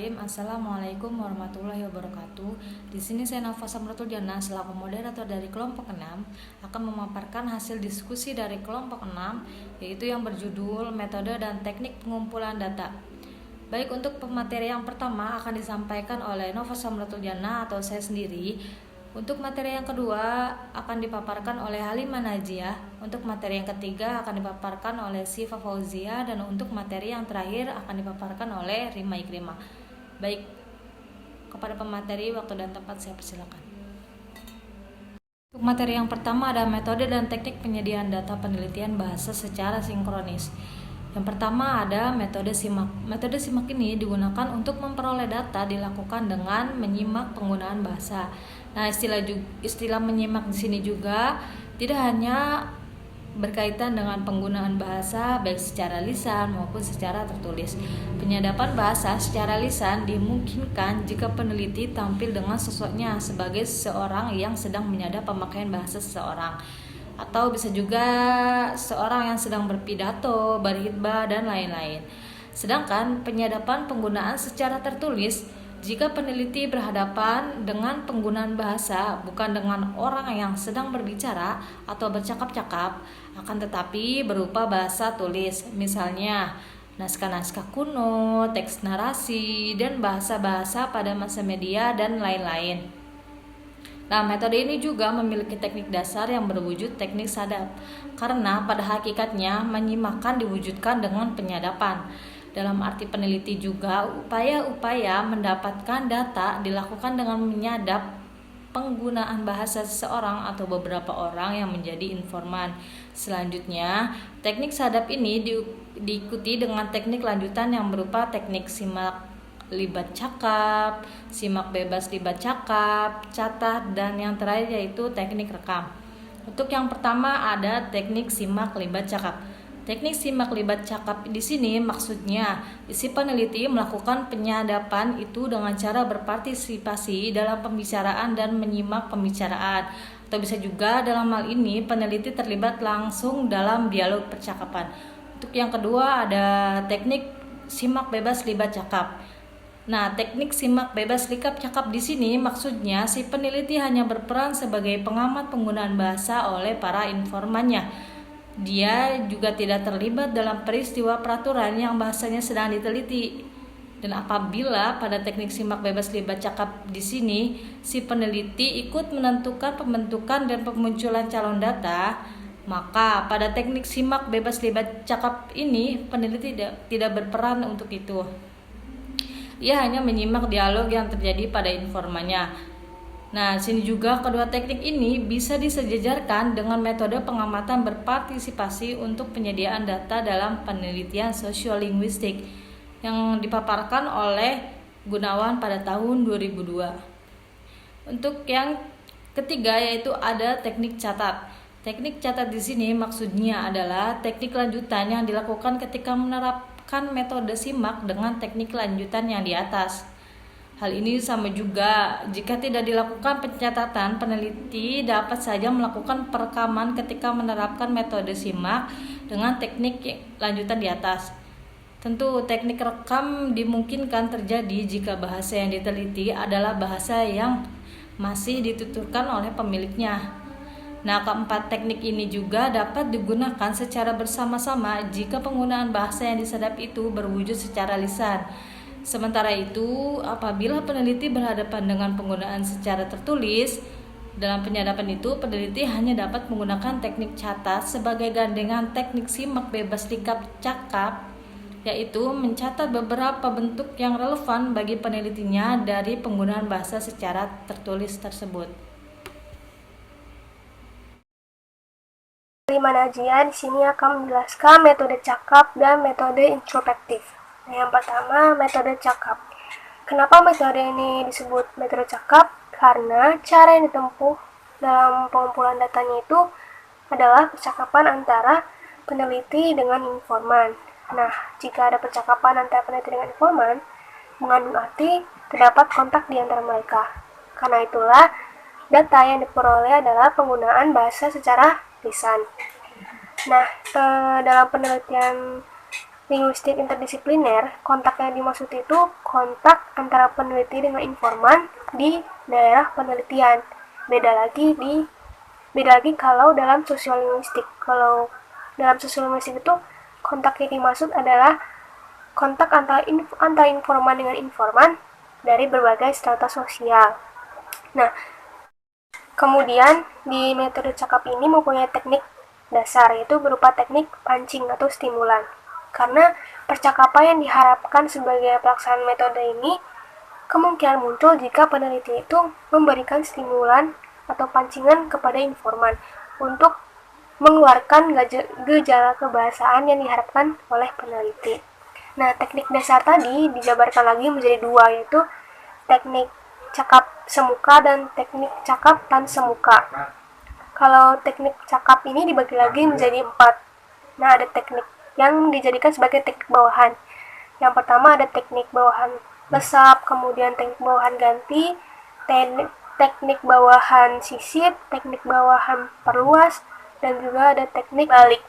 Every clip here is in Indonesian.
Bismillahirrahmanirrahim. Assalamualaikum warahmatullahi wabarakatuh. Di sini saya Nafa Samratuldiana selaku moderator dari kelompok 6 akan memaparkan hasil diskusi dari kelompok 6, yaitu yang berjudul metode dan teknik pengumpulan data. Baik, untuk pemateri yang pertama akan disampaikan oleh Nova Samratuldiana atau saya sendiri. Untuk materi yang kedua akan dipaparkan oleh Halimah Najiah. Untuk materi yang ketiga akan dipaparkan oleh Siva Fauzia, dan untuk materi yang terakhir akan dipaparkan oleh Rima Ikrimah. Baik, kepada pemateri waktu dan tempat saya persilakan. Untuk materi yang pertama ada metode dan teknik penyediaan data penelitian bahasa secara sinkronis. Yang pertama ada metode simak. Metode simak ini digunakan untuk memperoleh data dilakukan dengan menyimak penggunaan bahasa. Nah, istilah menyimak di sini juga tidak hanya berkaitan dengan penggunaan bahasa baik secara lisan maupun secara tertulis. Penyadapan bahasa secara lisan dimungkinkan jika peneliti tampil dengan sosoknya sebagai seorang yang sedang menyadap pemakaian bahasa seseorang, atau bisa juga seorang yang sedang berpidato, berkhitbah, dan lain-lain. Sedangkan penyadapan penggunaan secara tertulis jika peneliti berhadapan dengan penggunaan bahasa bukan dengan orang yang sedang berbicara atau bercakap-cakap, akan tetapi berupa bahasa tulis, misalnya naskah-naskah kuno, teks narasi, dan bahasa-bahasa pada masa media, dan lain-lain. Nah, metode ini juga memiliki teknik dasar yang berwujud teknik sadap, karena pada hakikatnya menyimakkan diwujudkan dengan penyadapan. Dalam arti peneliti juga, upaya-upaya mendapatkan data dilakukan dengan menyadap penggunaan bahasa seseorang atau beberapa orang yang menjadi informan. Selanjutnya, teknik sadap ini diikuti dengan teknik lanjutan yang berupa teknik simak libat cakap, simak bebas libat cakap, catat, dan yang terakhir yaitu teknik rekam. Untuk yang pertama ada teknik simak libat cakap. Teknik simak libat cakap di sini maksudnya si peneliti melakukan penyadapan itu dengan cara berpartisipasi dalam pembicaraan dan menyimak pembicaraan, atau bisa juga dalam hal ini peneliti terlibat langsung dalam dialog percakapan. Untuk yang kedua ada teknik simak bebas libat cakap. Nah, teknik simak bebas libat cakap di sini maksudnya si peneliti hanya berperan sebagai pengamat penggunaan bahasa oleh para informannya. Dia juga tidak terlibat dalam peristiwa peraturan yang bahasanya sedang diteliti. Dan apabila pada teknik simak bebas libat cakap di sini si peneliti ikut menentukan pembentukan dan pemunculan calon data, maka pada teknik simak bebas libat cakap ini peneliti tidak berperan untuk itu. Ia hanya menyimak dialog yang terjadi pada informannya. Nah, sini juga kedua teknik ini bisa disejajarkan dengan metode pengamatan berpartisipasi untuk penyediaan data dalam penelitian sosiolinguistik yang dipaparkan oleh Gunawan pada tahun 2002. Untuk yang ketiga yaitu ada teknik catat. Teknik catat di sini maksudnya adalah teknik lanjutan yang dilakukan ketika menerapkan metode simak dengan teknik lanjutan yang di atas. Hal ini sama juga jika tidak dilakukan pencatatan, peneliti dapat saja melakukan perekaman ketika menerapkan metode simak dengan teknik lanjutan di atas. Tentu teknik rekam dimungkinkan terjadi jika bahasa yang diteliti adalah bahasa yang masih dituturkan oleh pemiliknya. Nah, keempat teknik ini juga dapat digunakan secara bersama-sama jika penggunaan bahasa yang disadap itu berwujud secara lisan. Sementara itu, apabila peneliti berhadapan dengan penggunaan secara tertulis, dalam penyadapan itu peneliti hanya dapat menggunakan teknik catat sebagai gandengan teknik simak bebas libat cakap, yaitu mencatat beberapa bentuk yang relevan bagi penelitinya dari penggunaan bahasa secara tertulis tersebut. Halimah Najiah di sini akan menjelaskan metode cakap dan metode introspektif. Yang pertama, metode cakap. Kenapa metode ini disebut metode cakap? Karena cara yang ditempuh dalam pengumpulan datanya itu adalah percakapan antara peneliti dengan informan. Nah, jika ada percakapan antara peneliti dengan informan, mengandung arti terdapat kontak di antara mereka. Karena itulah, data yang diperoleh adalah penggunaan bahasa secara lisan. Nah, dalam penelitian linguistik interdisipliner, kontak yang dimaksud itu kontak antara peneliti dengan informan di daerah penelitian. Beda lagi kalau dalam sosiolinguistik. Kalau dalam sosiolinguistik itu kontak yang dimaksud adalah kontak antara informan dengan informan dari berbagai strata sosial. Nah, kemudian di metode cakap ini mempunyai teknik dasar, yaitu berupa teknik pancing atau stimulan. Karena percakapan yang diharapkan sebagai pelaksanaan metode ini kemungkinan muncul jika peneliti itu memberikan stimulan atau pancingan kepada informan untuk mengeluarkan gejala kebahasaan yang diharapkan oleh peneliti. Nah, teknik dasar tadi dijabarkan lagi menjadi dua, yaitu teknik cakap semuka dan teknik cakap tan semuka. Kalau teknik cakap ini dibagi lagi menjadi 4. Nah, ada teknik yang dijadikan sebagai teknik bawahan. Yang pertama ada teknik bawahan lesap, kemudian teknik bawahan ganti, teknik bawahan sisip, teknik bawahan perluas, dan juga ada teknik balik.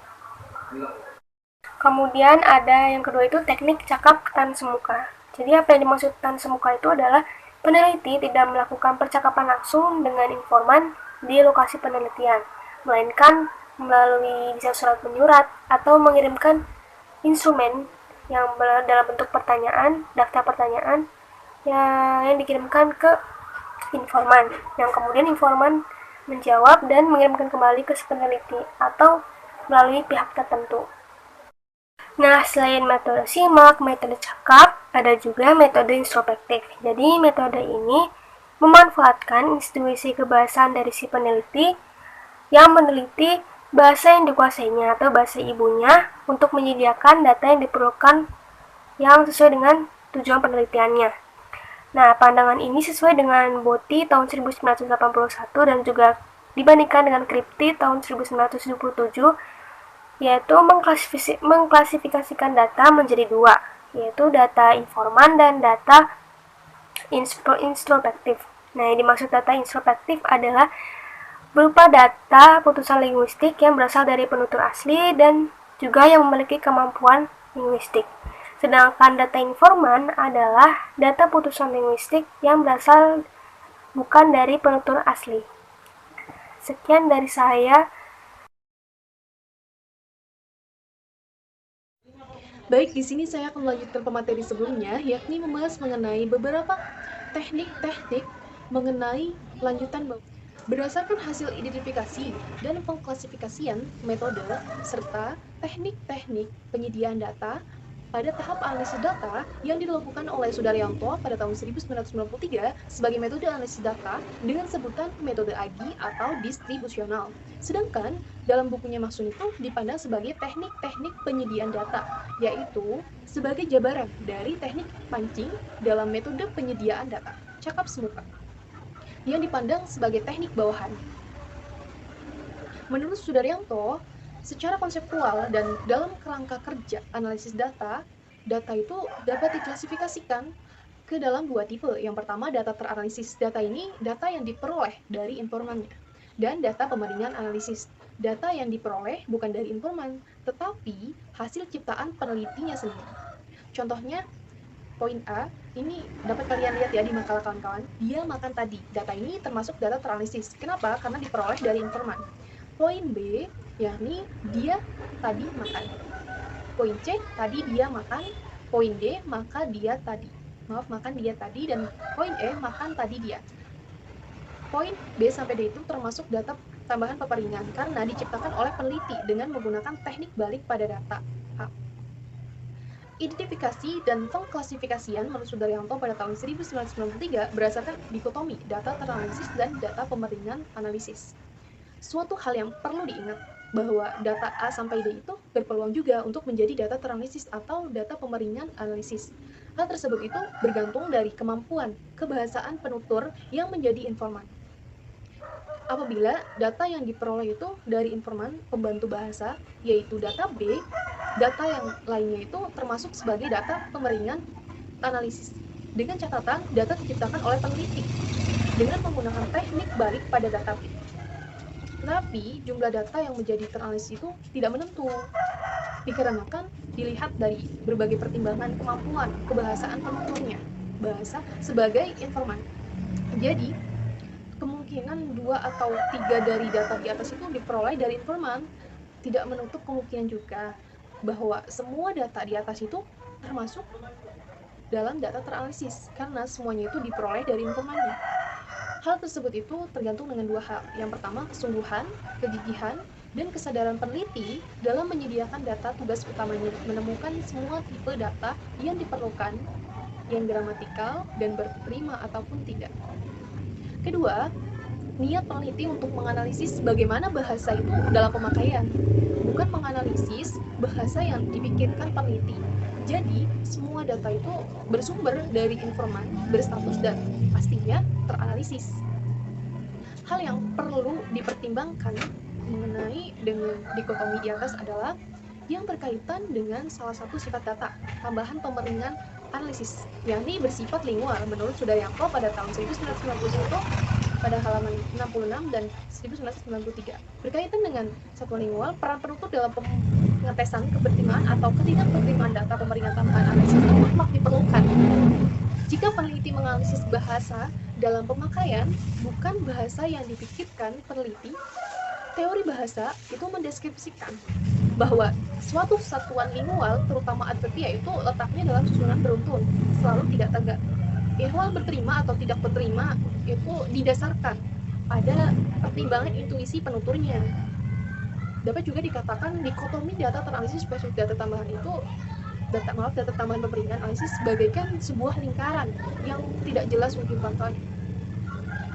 Kemudian ada yang kedua itu teknik cakap tan semuka. Jadi apa yang dimaksud tan semuka itu adalah peneliti tidak melakukan percakapan langsung dengan informan di lokasi penelitian, melainkan melalui bisa surat menyurat atau mengirimkan instrumen yang dalam bentuk pertanyaan, daftar pertanyaan yang dikirimkan ke informan, yang kemudian informan menjawab dan mengirimkan kembali ke peneliti atau melalui pihak tertentu. Nah, selain metode simak, metode cakap, ada juga metode introspektif. Jadi, metode ini memanfaatkan intuisi kebahasaan dari si peneliti yang meneliti bahasa yang dikuasainya atau bahasa ibunya untuk menyediakan data yang diperlukan yang sesuai dengan tujuan penelitiannya. Nah, pandangan ini sesuai dengan Botti tahun 1981 dan juga dibandingkan dengan Kripke tahun 1977, yaitu mengklasifikasikan data menjadi dua, yaitu data informan dan data introspektif. Nah, yang dimaksud data introspektif adalah berupa data putusan linguistik yang berasal dari penutur asli dan juga yang memiliki kemampuan linguistik. Sedangkan data informan adalah data putusan linguistik yang berasal bukan dari penutur asli. Sekian dari saya. Baik, di sini saya akan melanjutkan pemateri sebelumnya, yakni membahas mengenai beberapa teknik-teknik mengenai lanjutan berdasarkan hasil identifikasi dan pengklasifikasian metode serta teknik-teknik penyediaan data pada tahap analisis data yang dilakukan oleh Sudaryanto pada tahun 1993 sebagai metode analisis data dengan sebutan metode AGI atau distribusional. Sedangkan dalam bukunya Maksud itu dipandang sebagai teknik-teknik penyediaan data, yaitu sebagai jabaran dari teknik pancing dalam metode penyediaan data, cakap semuka, yang dipandang sebagai teknik bawahan. Menurut Sudaryanto, secara konseptual dan dalam kerangka kerja analisis data itu dapat diklasifikasikan ke dalam dua tipe. Yang pertama, data teranalisis. Data ini data yang diperoleh dari informannya. Dan data pemeringan analisis. Data yang diperoleh bukan dari informan, tetapi hasil ciptaan penelitinya sendiri. Contohnya, poin A, ini dapat kalian lihat ya di makalah kawan-kawan. Dia makan tadi. Data ini termasuk data teranalisis. Kenapa? Karena diperoleh dari informan. Poin B, yakni dia tadi makan. Poin C, tadi dia makan. Poin D, makan dia tadi. Dan poin E, makan tadi dia. Poin B sampai D itu termasuk data tambahan peperingan karena diciptakan oleh peneliti dengan menggunakan teknik balik pada data A. Identifikasi dan pengklasifikasian menurut Sudaryanto pada tahun 1993 berdasarkan dikotomi data teranalisis dan data pemeringan analisis. Suatu hal yang perlu diingat bahwa data A sampai D itu berpeluang juga untuk menjadi data teranalisis atau data pemeringan analisis. Hal tersebut itu bergantung dari kemampuan kebahasaan penutur yang menjadi informan. Apabila data yang diperoleh itu dari informan pembantu bahasa, yaitu data B, data yang lainnya itu termasuk sebagai data pemeringan analisis. Dengan catatan, data diciptakan oleh peneliti dengan menggunakan teknik balik pada data B. Tapi jumlah data yang menjadi teranalisis itu tidak menentu. dikarenakan dilihat dari berbagai pertimbangan kemampuan kebahasaan penuturnya, bahasa sebagai informan. Jadi, kemungkinan 2 atau 3 dari data di atas itu diperoleh dari informan, tidak menutup kemungkinan juga bahwa semua data di atas itu termasuk dalam data teranalisis, karena semuanya itu diperoleh dari informannya. Hal tersebut itu tergantung dengan 2 hal. Yang pertama, kesungguhan, kegigihan, dan kesadaran peneliti dalam menyediakan data. Tugas utamanya menemukan semua tipe data yang diperlukan, yang gramatikal dan berprima ataupun tidak. Kedua, niat peneliti untuk menganalisis bagaimana bahasa itu dalam pemakaian, bukan menganalisis bahasa yang dipikirkan peneliti. Jadi, semua data itu bersumber dari informan, berstatus, dan pastinya teranalisis. Hal yang perlu dipertimbangkan mengenai dengan dikotomi di atas adalah yang berkaitan dengan salah satu sifat data, tambahan pemeringan analisis, yakni bersifat lingual menurut Sudaryanto pada tahun 1991 pada halaman 66 dan 1993. Berkaitan dengan satuan lingual, peran penutur dalam pengetesan kebertimaan atau ketidakbertimaan data pemeringan tambahan analisis itu mutlak diperlukan. Jika peneliti menganalisis bahasa dalam pemakaian, bukan bahasa yang dipikirkan peneliti, teori bahasa itu mendeskripsikan bahwa suatu satuan lingual, terutama adverbia, itu letaknya dalam susunan beruntun, selalu tidak tegak. Ihwal berterima atau tidak berterima itu didasarkan pada pertimbangan intuisi penuturnya. Dapat juga dikatakan dikotomi data teranalisis versus data tambahan itu data tambahan pemeringan analisis bagaikan sebuah lingkaran yang tidak jelas mungkin pangkalnya.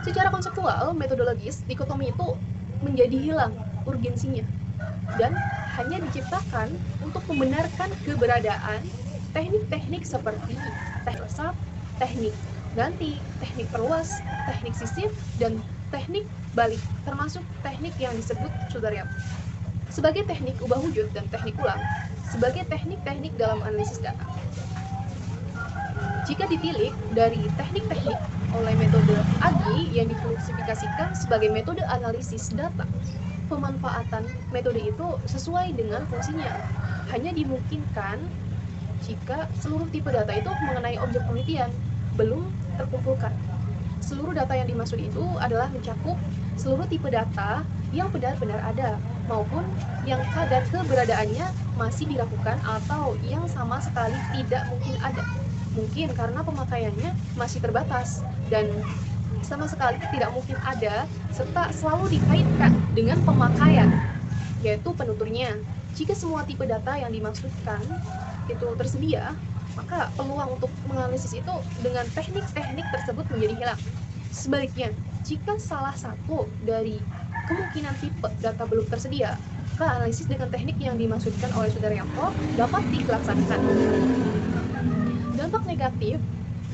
Secara konseptual, metodologis, dikotomi itu menjadi hilang urgensinya dan hanya diciptakan untuk membenarkan keberadaan teknik-teknik seperti teknik resap, teknik ganti, teknik perluas, teknik sisir, dan teknik balik, termasuk teknik yang disebut Sudaryanto sebagai teknik ubah wujud dan teknik ulang sebagai teknik-teknik dalam analisis data. Jika ditilik dari teknik-teknik oleh metode AGI yang diklasifikasikan sebagai metode analisis data, pemanfaatan metode itu sesuai dengan fungsinya. Hanya dimungkinkan jika seluruh tipe data itu mengenai objek penelitian belum terkumpulkan. Seluruh data yang dimaksud itu adalah mencakup seluruh tipe data yang benar-benar ada, maupun yang kadar keberadaannya masih diragukan atau yang sama sekali tidak mungkin ada. Mungkin karena pemakaiannya masih terbatas dan sama sekali tidak mungkin ada, serta selalu dikaitkan dengan pemakaian, yaitu penuturnya. Jika semua tipe data yang dimaksudkan itu tersedia, maka peluang untuk menganalisis itu dengan teknik-teknik tersebut menjadi hilang. Sebaliknya, jika salah satu dari kemungkinan tipe data belum tersedia, maka analisis dengan teknik yang dimaksudkan oleh Sudaryanto dapat dilaksanakan. Dampak negatif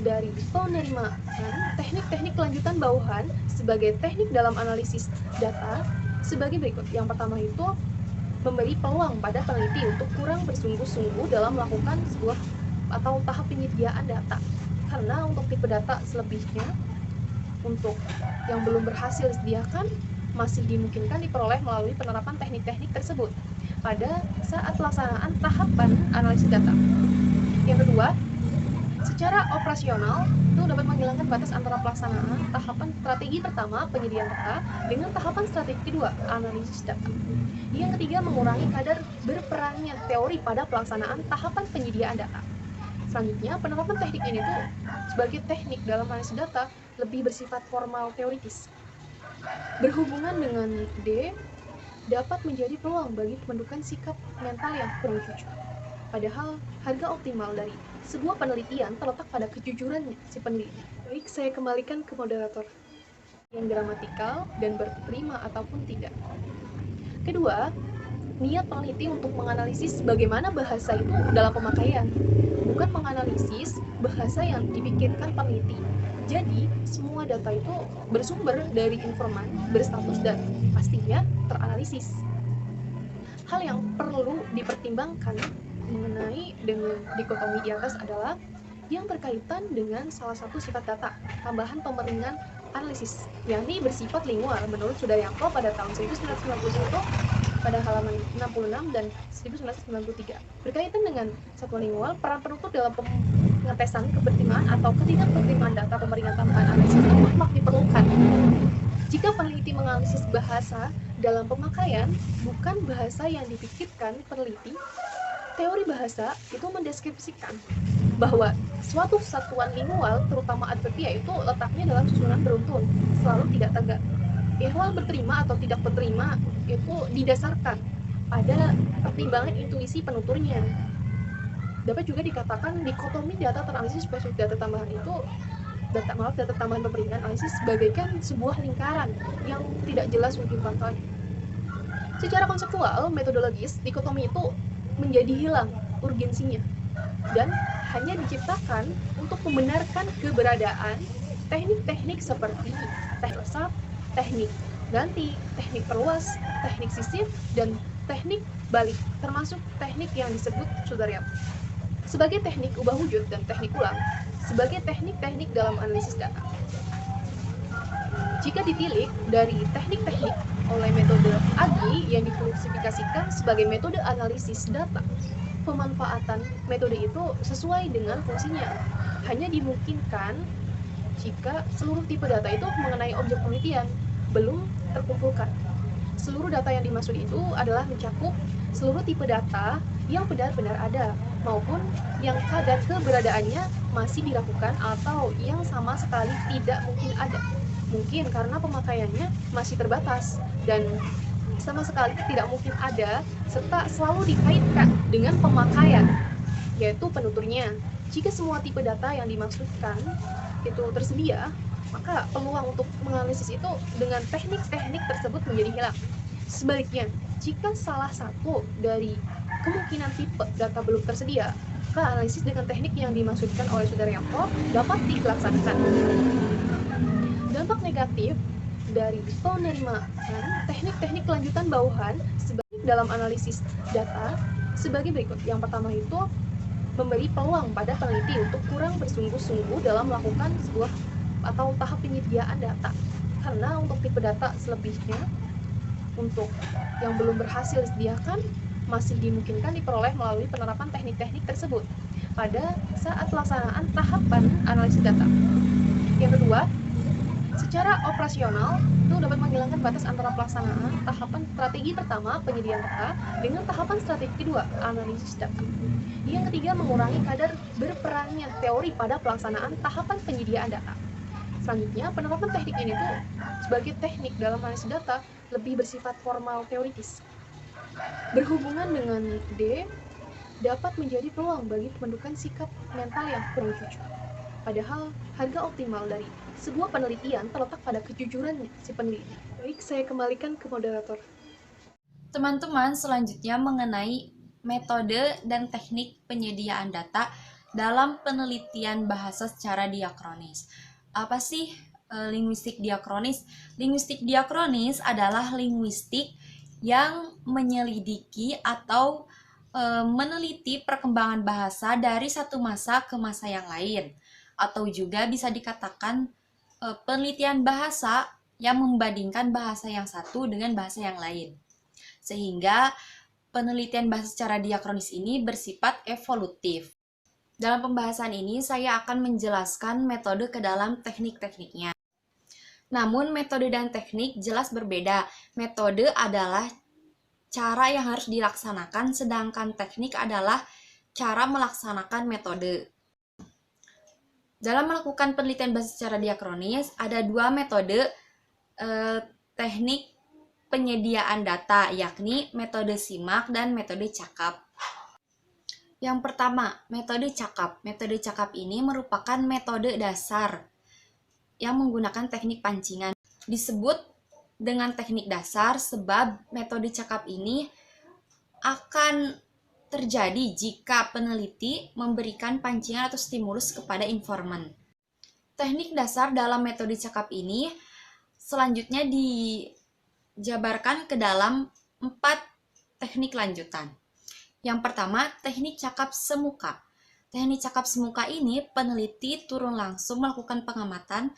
dari penerimaan teknik-teknik kelanjutan bawahan sebagai teknik dalam analisis data sebagai berikut. Yang pertama itu memberi peluang pada peneliti untuk kurang bersungguh-sungguh dalam melakukan sebuah atau tahap penyediaan data, karena untuk tipe data selebihnya untuk yang belum berhasil disediakan masih dimungkinkan diperoleh melalui penerapan teknik-teknik tersebut pada saat pelaksanaan tahapan analisis data. Yang kedua, secara operasional itu dapat menghilangkan batas antara pelaksanaan tahapan strategi pertama penyediaan data dengan tahapan strategi kedua analisis data. Yang ketiga, mengurangi kadar berperannya teori pada pelaksanaan tahapan penyediaan data. Selanjutnya, penerapan teknik ini tuh sebagai teknik dalam analisis data lebih bersifat formal teoritis. Berhubungan dengan D, dapat menjadi peluang bagi pembentukan sikap mental yang kurang jujur. Padahal harga optimal dari sebuah penelitian terletak pada kejujurannya si peneliti. Baik, saya kembalikan ke moderator. Yang gramatikal dan berprima ataupun tidak. Kedua, niat peneliti untuk menganalisis bagaimana bahasa itu dalam pemakaian, bukan menganalisis bahasa yang dipikirkan peneliti. Jadi, semua data itu bersumber dari informan, berstatus, dan pastinya teranalisis. Hal yang perlu dipertimbangkan mengenai dengan dikotomi di atas adalah yang berkaitan dengan salah satu sifat data, tambahan pemeringan analisis, yakni bersifat lingual menurut Sudaryanto pada tahun 1991 pada halaman 66 dan 1993. Berkaitan dengan satuan lingual, peran penutur dalam pengetesan kebertimaan atau ketidakbertimaan data pemberian tambahan analisis mutlak diperlukan. Jika peneliti menganalisis bahasa dalam pemakaian, bukan bahasa yang dipikirkan peneliti, teori bahasa itu mendeskripsikan bahwa suatu satuan lingual, terutama adverbia, itu letaknya dalam susunan beruntun, selalu tidak tegak. Ihwal berterima atau tidak berterima itu didasarkan pada pertimbangan intuisi penuturnya. Dapat juga dikatakan dikotomi data teranalisis versus data tambahan itu data tambahan pemberian analisis bagaikan sebuah lingkaran yang tidak jelas mungkin pangkalnya. Secara konseptual, metodologis, dikotomi itu menjadi hilang urgensinya dan hanya diciptakan untuk membenarkan keberadaan teknik-teknik seperti teknik lesap, teknik ganti, teknik perluas, teknik sisir, dan teknik balik, termasuk teknik yang disebut Sutherland sebagai teknik ubah wujud dan teknik ulang sebagai teknik-teknik dalam analisis data. Jika ditilik dari teknik-teknik oleh metode AGI yang diklasifikasikan sebagai metode analisis data, pemanfaatan metode itu sesuai dengan fungsinya. Hanya dimungkinkan jika seluruh tipe data itu mengenai objek penelitian belum terkumpulkan. Seluruh data yang dimaksud itu adalah mencakup seluruh tipe data yang benar-benar ada, maupun yang kadar keberadaannya masih diragukan atau yang sama sekali tidak mungkin ada. Mungkin karena pemakaiannya masih terbatas dan sama sekali tidak mungkin ada, serta selalu dikaitkan dengan pemakaian, yaitu penuturnya. Jika semua tipe data yang dimaksudkan itu tersedia, maka peluang untuk menganalisis itu dengan teknik-teknik tersebut menjadi hilang. Sebaliknya, jika salah satu dari kemungkinan tipe data belum tersedia, maka analisis dengan teknik yang dimaksudkan oleh Sudaryanto dapat dilaksanakan. Dampak negatif dari penerimaan teknik-teknik lanjutan bawahan sebagai dalam analisis data sebagai berikut. Yang pertama itu memberi peluang pada peneliti untuk kurang bersungguh-sungguh dalam melakukan sebuah atau tahap penyediaan data, karena untuk tipe data selebihnya untuk yang belum berhasil disediakan masih dimungkinkan diperoleh melalui penerapan teknik-teknik tersebut pada saat pelaksanaan tahapan analisis data. Yang kedua, secara operasional itu dapat menghilangkan batas antara pelaksanaan tahapan strategi pertama penyediaan data dengan tahapan strategi kedua analisis data. Yang ketiga, mengurangi kadar berperannya teori pada pelaksanaan tahapan penyediaan data. Selanjutnya, penerapan teknik ini tuh sebagai teknik dalam analisis data lebih bersifat formal teoritis. Berhubungan dengan D, dapat menjadi peluang bagi pembentukan sikap mental yang kurang jujur. Padahal, harga optimal dari sebuah penelitian terletak pada kejujuran si peneliti. Baik, saya kembalikan ke moderator. Teman-teman, selanjutnya mengenai metode dan teknik penyediaan data dalam penelitian bahasa secara diakronis. Apa sih linguistik diakronis? Linguistik diakronis adalah linguistik yang menyelidiki atau meneliti perkembangan bahasa dari satu masa ke masa yang lain, atau juga bisa dikatakan penelitian bahasa yang membandingkan bahasa yang satu dengan bahasa yang lain. Sehingga penelitian bahasa secara diakronis ini bersifat evolutif. Dalam pembahasan ini saya akan menjelaskan metode ke dalam teknik-tekniknya. Namun metode dan teknik jelas berbeda. Metode adalah cara yang harus dilaksanakan, sedangkan teknik adalah cara melaksanakan metode. Dalam melakukan penelitian bahasa secara diakronis, ada dua metode teknik penyediaan data, yakni metode simak dan metode cakap. Yang pertama, metode cakap. Metode cakap ini merupakan metode dasar yang menggunakan teknik pancingan. Disebut dengan teknik dasar sebab metode cakap ini akan terjadi jika peneliti memberikan pancingan atau stimulus kepada informan. Teknik dasar dalam metode cakap ini selanjutnya dijabarkan ke dalam 4 teknik lanjutan. Yang pertama, teknik cakap semuka. Teknik cakap semuka ini peneliti turun langsung melakukan pengamatan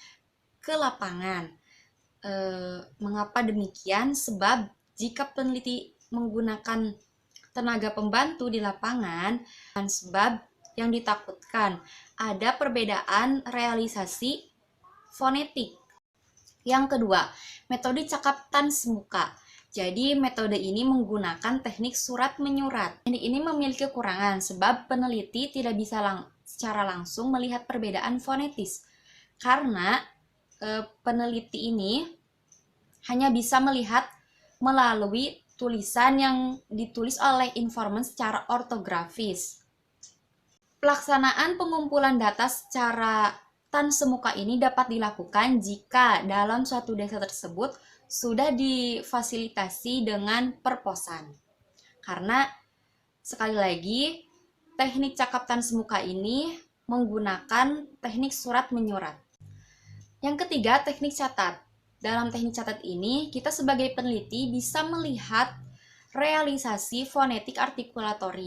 ke lapangan. Mengapa demikian? Sebab jika peneliti menggunakan tenaga pembantu di lapangan, dan sebab yang ditakutkan ada perbedaan realisasi fonetik. Yang kedua, metode cakap tans muka. Jadi metode ini menggunakan teknik surat menyurat. Teknik ini memiliki kekurangan sebab peneliti tidak bisa secara langsung melihat perbedaan fonetis. Karena peneliti ini hanya bisa melihat melalui tulisan yang ditulis oleh informan secara ortografis. Pelaksanaan pengumpulan data secara tans muka ini dapat dilakukan jika dalam suatu desa tersebut sudah difasilitasi dengan perposan. Karena sekali lagi teknik cakap tans muka ini menggunakan teknik surat menyurat. Yang ketiga, teknik catat. Dalam teknik catat ini, kita sebagai peneliti bisa melihat realisasi fonetik artikulatori.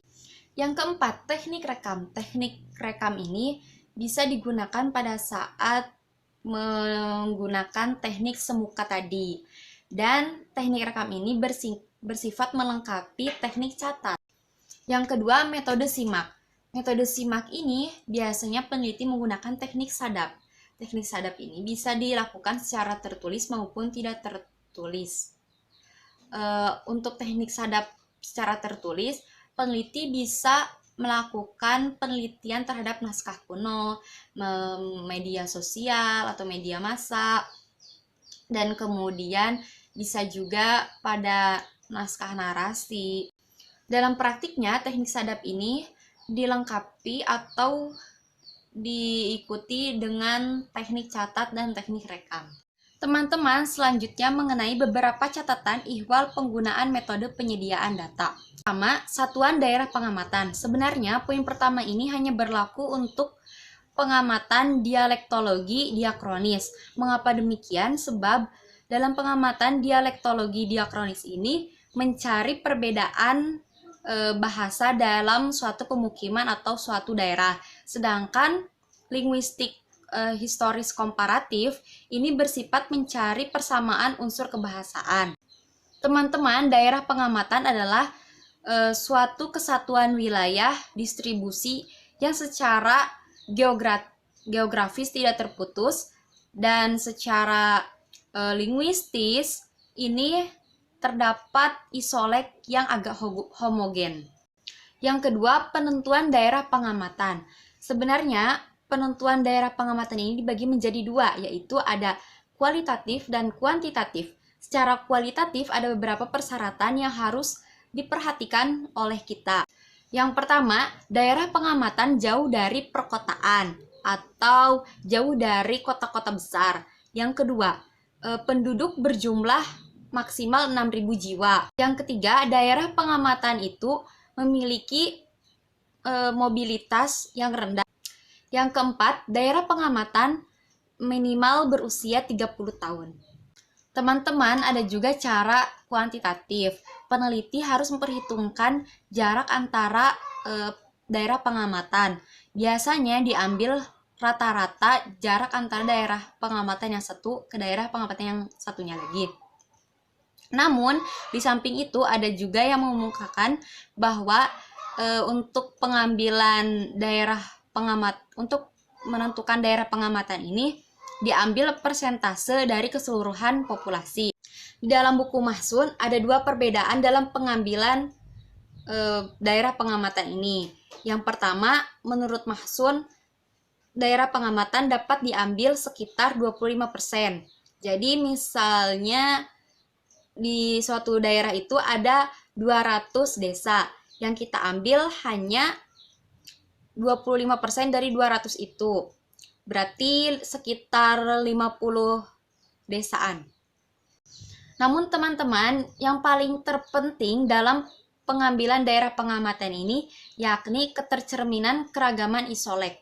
Yang keempat, teknik rekam. Teknik rekam ini bisa digunakan pada saat menggunakan teknik semuka tadi. Dan teknik rekam ini bersifat melengkapi teknik catat. Yang kedua, metode simak. Metode simak ini biasanya peneliti menggunakan teknik sadap. Teknik sadap ini bisa dilakukan secara tertulis maupun tidak tertulis. Untuk teknik sadap secara tertulis, peneliti bisa melakukan penelitian terhadap naskah kuno, media sosial atau media massa, dan kemudian bisa juga pada naskah narasi. Dalam praktiknya, teknik sadap ini dilengkapi atau diikuti dengan teknik catat dan teknik rekam. Teman-teman, selanjutnya mengenai beberapa catatan ihwal penggunaan metode penyediaan data. Pertama, satuan daerah pengamatan. Sebenarnya, poin pertama ini hanya berlaku untuk pengamatan dialektologi diakronis. Mengapa demikian? Sebab dalam pengamatan dialektologi diakronis ini mencari perbedaan bahasa dalam suatu pemukiman atau suatu daerah. Sedangkan linguistik historis komparatif ini bersifat mencari persamaan unsur kebahasaan. Teman-teman, daerah pengamatan adalah suatu kesatuan wilayah distribusi yang secara geografis tidak terputus dan secara linguistis ini terdapat isolek yang agak homogen. Yang kedua, penentuan daerah pengamatan. Sebenarnya penentuan daerah pengamatan ini dibagi menjadi dua, yaitu ada kualitatif dan kuantitatif. Secara kualitatif ada beberapa persyaratan yang harus diperhatikan oleh kita. Yang pertama, daerah pengamatan jauh dari perkotaan atau jauh dari kota-kota besar. Yang kedua, penduduk berjumlah maksimal 6.000 jiwa. Yang ketiga, daerah pengamatan itu memiliki mobilitas yang rendah. Yang keempat, daerah pengamatan minimal berusia 30 tahun. Teman-teman, ada juga cara kuantitatif. Peneliti harus memperhitungkan jarak antara daerah pengamatan. Biasanya diambil rata-rata jarak antara daerah pengamatan yang satu ke daerah pengamatan yang satunya lagi. Namun, di samping itu ada juga yang mengemukakan bahwa untuk pengambilan daerah untuk menentukan daerah pengamatan ini diambil persentase dari keseluruhan populasi. Di dalam buku Mahsun ada dua perbedaan dalam pengambilan daerah pengamatan ini. Yang pertama, menurut Mahsun, daerah pengamatan dapat diambil sekitar 25%. Jadi misalnya di suatu daerah itu ada 200 desa, yang kita ambil hanya 25% dari 200 itu. Berarti sekitar 50 desaan. Namun teman-teman, yang paling terpenting dalam pengambilan daerah pengamatan ini yakni ketercerminan keragaman isolek.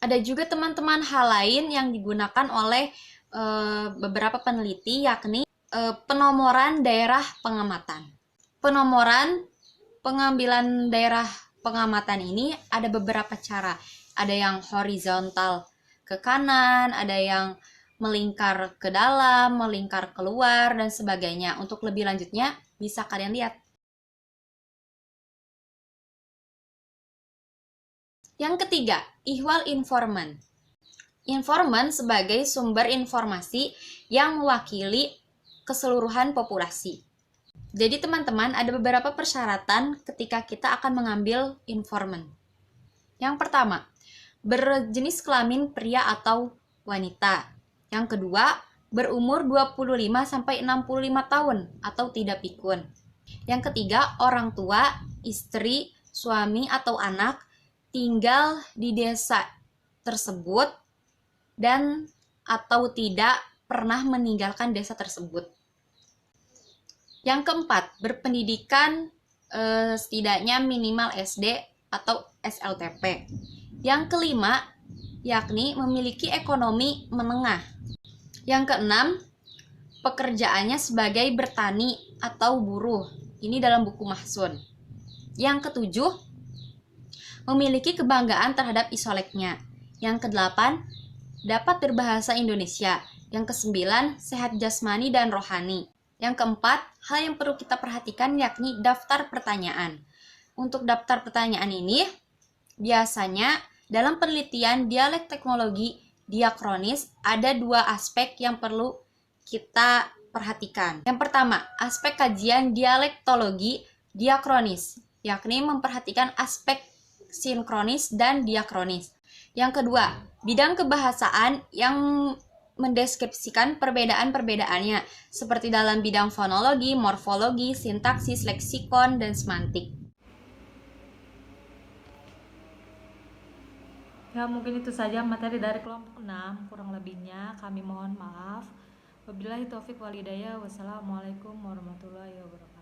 Ada juga teman-teman hal lain yang digunakan oleh beberapa peneliti yakni penomoran daerah pengamatan. Penomoran pengambilan daerah pengamatan ini ada beberapa cara. Ada yang horizontal ke kanan, ada yang melingkar ke dalam, melingkar keluar, dan sebagainya. Untuk lebih lanjutnya, bisa kalian lihat. Yang ketiga, ihwal informan. Informan sebagai sumber informasi yang mewakili keseluruhan populasi. Jadi teman-teman, ada beberapa persyaratan ketika kita akan mengambil informan. Yang pertama, berjenis kelamin pria atau wanita. Yang kedua, berumur 25-65 tahun atau tidak pikun. Yang ketiga, orang tua, istri, suami atau anak tinggal di desa tersebut dan atau tidak pernah meninggalkan desa tersebut. Yang keempat, berpendidikan setidaknya minimal SD atau SLTP. Yang kelima, yakni memiliki ekonomi menengah. Yang keenam, pekerjaannya sebagai bertani atau buruh. Ini dalam buku Mahsun. Yang ketujuh, memiliki kebanggaan terhadap isoleknya. Yang kedelapan, dapat berbahasa Indonesia. Yang kesembilan, sehat jasmani dan rohani. Yang keempat, hal yang perlu kita perhatikan yakni daftar pertanyaan. Untuk daftar pertanyaan ini, biasanya dalam penelitian dialek teknologi diakronis ada dua aspek yang perlu kita perhatikan. Yang pertama, aspek kajian dialektologi diakronis, yakni memperhatikan aspek sinkronis dan diakronis. Yang kedua, bidang kebahasaan yang mendeskripsikan perbedaan-perbedaannya, seperti dalam bidang fonologi, morfologi, sintaksis, leksikon, dan semantik. Ya, mungkin itu saja materi dari kelompok 6. Kurang lebihnya kami mohon maaf. Wabillahi taufik wal hidayah. Wassalamualaikum warahmatullahi wabarakatuh.